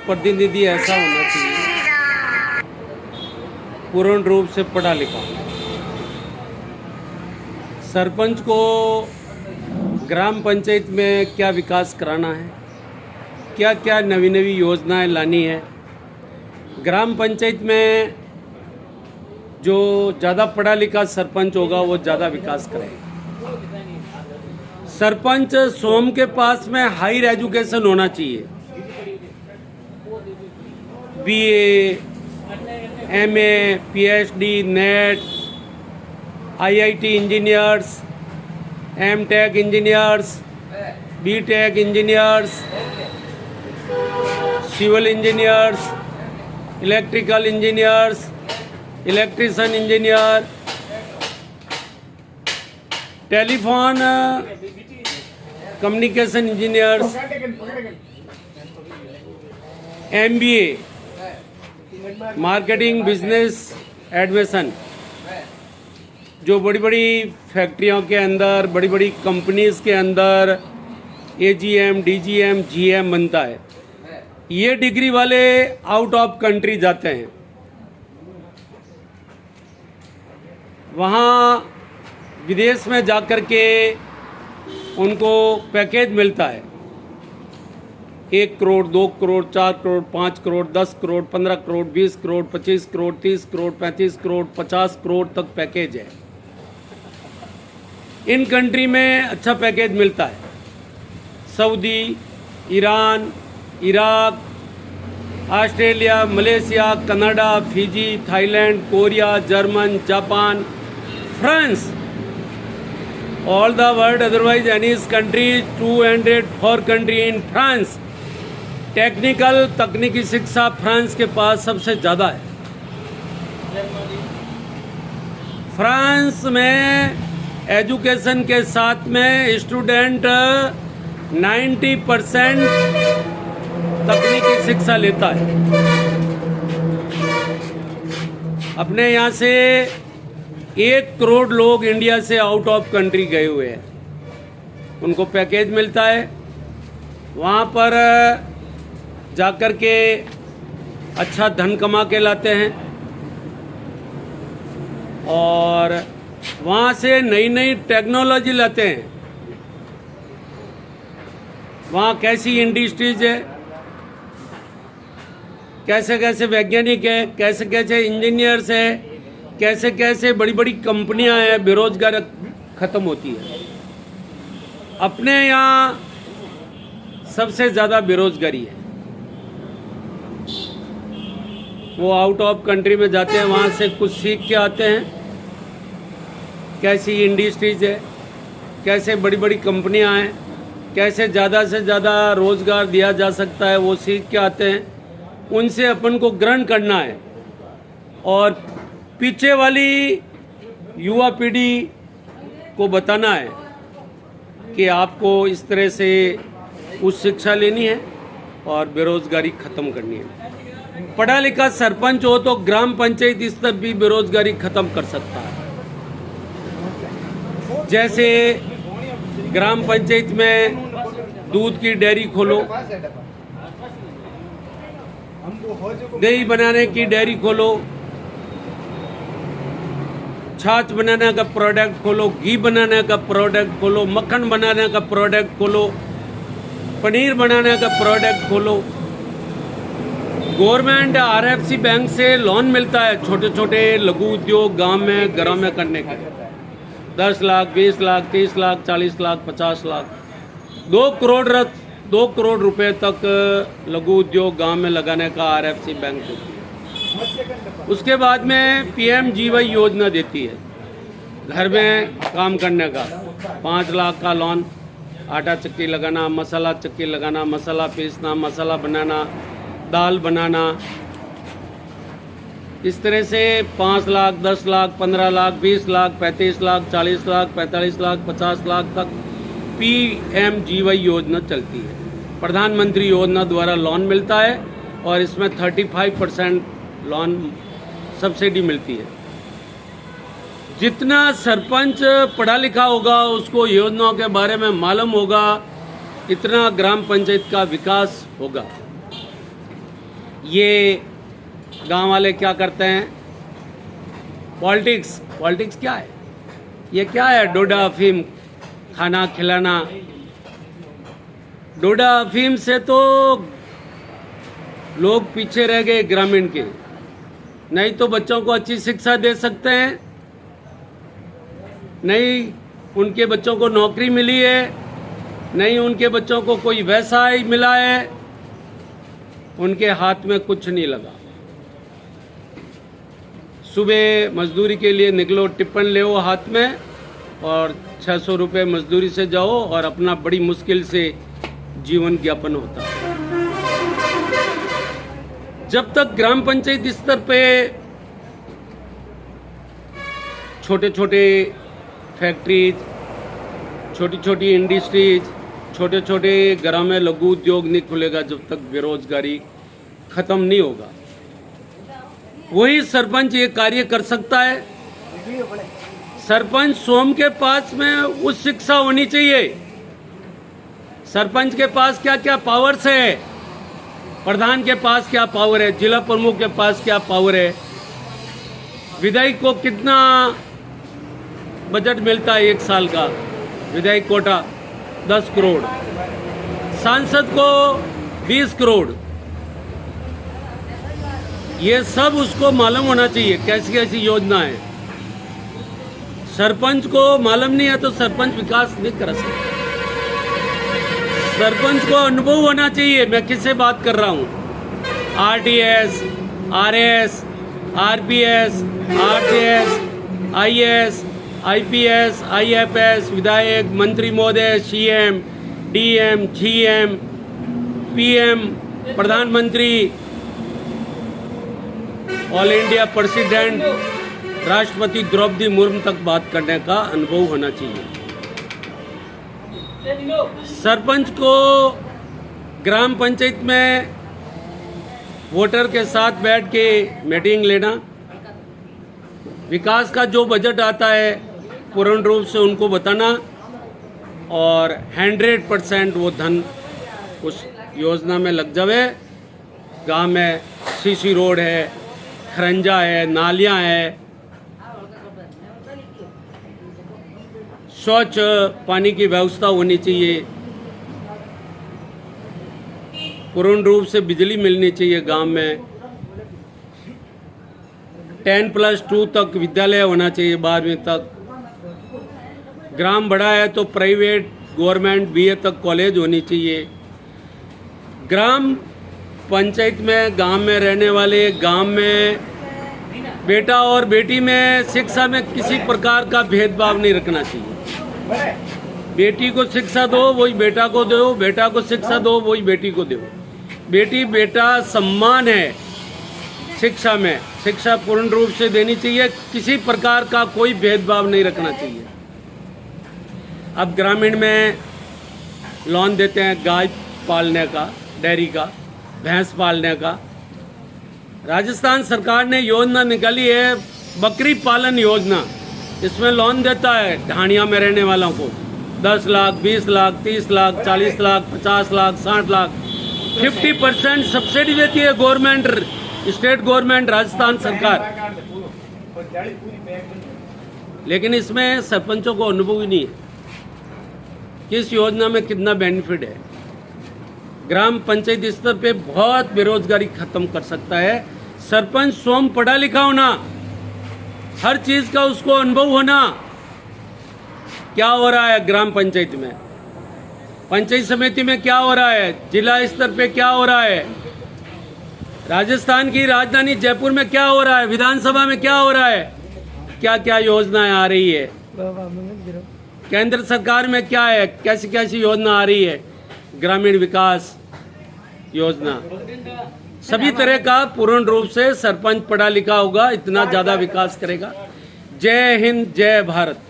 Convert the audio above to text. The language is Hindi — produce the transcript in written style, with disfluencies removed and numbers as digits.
प्रतिनिधि ऐसा होना चाहिए पूर्ण रूप से पढ़ा लिखा। सरपंच को ग्राम पंचायत में क्या विकास कराना है, क्या क्या नवी नवी योजनाएं लानी है। ग्राम पंचायत में जो ज़्यादा पढ़ा लिखा सरपंच होगा वो ज़्यादा विकास करेगा। सरपंच स्वयं के पास में हायर एजुकेशन होना चाहिए, BA, MA, PhD, NET, IIT engineers, MTech engineers, BTech engineers, civil engineers, electrical engineers, electrician engineer, telephone communication engineers, MBA, marketing business admission, जो बड़ी बड़ी फैक्ट्रियों के अंदर, बड़ी बड़ी कंपनीज के अंदर एजीएम, डीजीएम, जीएम बनता है, ये डिग्री वाले आउट ऑफ कंट्री जाते हैं। वहाँ विदेश में जाकर के उनको पैकेज मिलता है 1 करोड़, 2 करोड़, 4 करोड़, 5 करोड़, 10 करोड़, 15 करोड़, 20 करोड़, 25 करोड़, 30 करोड़, 35 करोड़, 50 करोड़ तक पैकेज है। इन कंट्री में अच्छा पैकेज मिलता है। Saudi, Iran, Iraq, Australia, Malaysia, Canada, Fiji, Thailand, Korea, German, Japan, France, all the world otherwise any country 204 country in France। Technical तकनीकी शिक्षा फ्रांस के पास सबसे ज़्यादा है। फ्रांस में एजुकेशन के साथ में स्टूडेंट 90% तकनीकी शिक्षा लेता है। अपने यहाँ से 1 करोड़ लोग इंडिया से आउट ऑफ कंट्री गए हुए हैं, उनको पैकेज मिलता है। वहाँ पर जाकर के अच्छा धन कमा के लाते हैं और वहाँ से नई नई टेक्नोलॉजी लाते हैं। वहाँ कैसी इंडस्ट्रीज है, कैसे कैसे वैज्ञानिक है, कैसे कैसे इंजीनियर्स है, कैसे कैसे बड़ी बड़ी कंपनियां हैं, बेरोजगारी ख़त्म होती है। अपने यहाँ सबसे ज़्यादा बेरोजगारी है। वो आउट ऑफ कंट्री में जाते हैं, वहाँ से कुछ सीख के आते हैं, कैसी इंडस्ट्रीज है, कैसे बड़ी बड़ी कंपनियां हैं, कैसे ज़्यादा से ज़्यादा रोज़गार दिया जा सकता है, वो सीख के आते हैं। उनसे अपन को ग्रहण करना है और पीछे वाली युवा पीढ़ी को बताना है कि आपको इस तरह से उच्च शिक्षा लेनी है और बेरोजगारी ख़त्म करनी है। पढ़ा लिखा सरपंच हो तो ग्राम पंचायत स्तर भी बेरोजगारी ख़त्म कर सकता है। जैसे ग्राम पंचायत में दूध की डेयरी खोलो, दही बनाने की डेयरी खोलो, छाछ बनाने का प्रोडक्ट खोलो, घी बनाने का प्रोडक्ट खोलो, मक्खन बनाने का प्रोडक्ट खोलो, पनीर बनाने का प्रोडक्ट खोलो। गवर्नमेंट आरएफसी बैंक से लोन मिलता है छोटे छोटे लघु उद्योग गांव में घरों में करने के। 10 लाख, 20 लाख, 30 लाख, 40 लाख, 50 लाख, 2 करोड़ रुपए तक लघु उद्योग गांव में लगाने का आरएफसी बैंक देती है। उसके बाद में पीएमजीवाई योजना देती है घर में काम करने का। 5 लाख का लोन, आटा चक्की लगाना, मसाला चक्की लगाना, मसाला पीसना, मसाला बनाना, दाल बनाना, इस तरह से 5 लाख, 10 लाख, 15 लाख, 20 लाख, 35 लाख, 40 लाख, 45 लाख, 50 लाख तक पीएमजीवाई योजना चलती है। प्रधानमंत्री योजना द्वारा लोन मिलता है और इसमें 35% लोन सब्सिडी मिलती है। जितना सरपंच पढ़ा लिखा होगा, उसको योजनाओं के बारे में मालूम होगा, इतना ग्राम पंचायत का विकास होगा। ये गांव वाले क्या करते हैं, पॉलिटिक्स क्या है, ये क्या है, डोडा अफीम खाना खिलाना। डोडा अफीम से तो लोग पीछे रह गए ग्रामीण के, नहीं तो बच्चों को अच्छी शिक्षा दे सकते हैं, नहीं उनके बच्चों को नौकरी मिली है, नहीं उनके बच्चों को कोई व्यवसाय मिला है, उनके हाथ में कुछ नहीं लगा। सुबह मजदूरी के लिए निकलो, टिप्पण ले हाथ में और 600 रुपये मजदूरी से जाओ और अपना बड़ी मुश्किल से जीवन यापन होता है। जब तक ग्राम पंचायत स्तर पे छोटे छोटे फैक्ट्रीज, छोटी छोटी इंडस्ट्रीज, छोटे छोटे घरों में लघु उद्योग नहीं खुलेगा, जब तक बेरोजगारी खत्म नहीं होगा, वही सरपंच ये कार्य कर सकता है। सरपंच स्वयं के पास में उस शिक्षा होनी चाहिए, सरपंच के पास क्या क्या पावर्स है, प्रधान के पास क्या पावर है, जिला प्रमुख के पास क्या पावर है, विधायक को कितना बजट मिलता है एक साल का, विधायक कोटा 10 करोड़, सांसद को 20 करोड़, ये सब उसको मालूम होना चाहिए कैसी कैसी योजना है। सरपंच को मालूम नहीं है तो सरपंच विकास नहीं कर सकता। सरपंच को अनुभव होना चाहिए, मैं किससे बात कर रहा हूँ, RTS, RS, RPS, RTS, IAS, IPS, IFS, विधायक, मंत्री महोदय, सीएम, डीएम, जीएम, पीएम, प्रधानमंत्री, ऑल इंडिया प्रेसिडेंट, राष्ट्रपति द्रौपदी मुर्मू तक बात करने का अनुभव होना चाहिए। सरपंच को ग्राम पंचायत में वोटर के साथ बैठ के मीटिंग लेना, विकास का जो बजट आता है पूर्ण रूप से उनको बताना और 100% वो धन उस योजना में लग जावे। गांव में सीसी रोड है, खरंजा है, नालियां है, स्वच्छ पानी की व्यवस्था होनी चाहिए, पूर्ण रूप से बिजली मिलनी चाहिए गांव में, 10+2 तक विद्यालय होना चाहिए, 12वीं तक। ग्राम बड़ा है तो प्राइवेट गवर्नमेंट BA तक कॉलेज होनी चाहिए। ग्राम पंचायत में गांव में रहने वाले, गांव में बेटा और बेटी में शिक्षा में किसी प्रकार का भेदभाव नहीं रखना चाहिए। बेटी को शिक्षा दो वही बेटा को दो, बेटा को शिक्षा दो वही बेटी को दो। बेटी बेटा सम्मान है शिक्षा में, शिक्षा पूर्ण रूप से देनी चाहिए, किसी प्रकार का कोई भेदभाव नहीं रखना चाहिए। अब ग्रामीण में लोन देते हैं गाय पालने का, डेयरी का, भैंस पालने का। राजस्थान सरकार ने योजना निकाली है बकरी पालन योजना, इसमें लोन देता है ढाणिया में रहने वालों को 10 लाख, 20 लाख, 30 लाख, 40 लाख, 50 लाख, 60 लाख, 50% सब्सिडी देती है गवर्नमेंट, स्टेट गवर्नमेंट, राजस्थान सरकार। लेकिन इसमें सरपंचों को अनुभव ही नहीं है किस योजना में कितना बेनिफिट है। ग्राम पंचायत स्तर पे बहुत बेरोजगारी खत्म कर सकता है सरपंच स्वयं पढ़ा लिखा होना, हर चीज का उसको अनुभव होना। क्या हो रहा है ग्राम पंचायत में, पंचायत समिति में क्या हो रहा है, जिला स्तर पे क्या हो रहा है, राजस्थान की राजधानी जयपुर में क्या हो रहा है, विधानसभा में क्या हो रहा है, क्या क्या योजनाएं आ रही है, केंद्र सरकार में क्या है, कैसी कैसी योजना आ रही है, ग्रामीण विकास योजना, सभी तरह का पूर्ण रूप से सरपंच पढ़ा लिखा होगा, इतना ज़्यादा विकास करेगा। जय हिंद, जय भारत।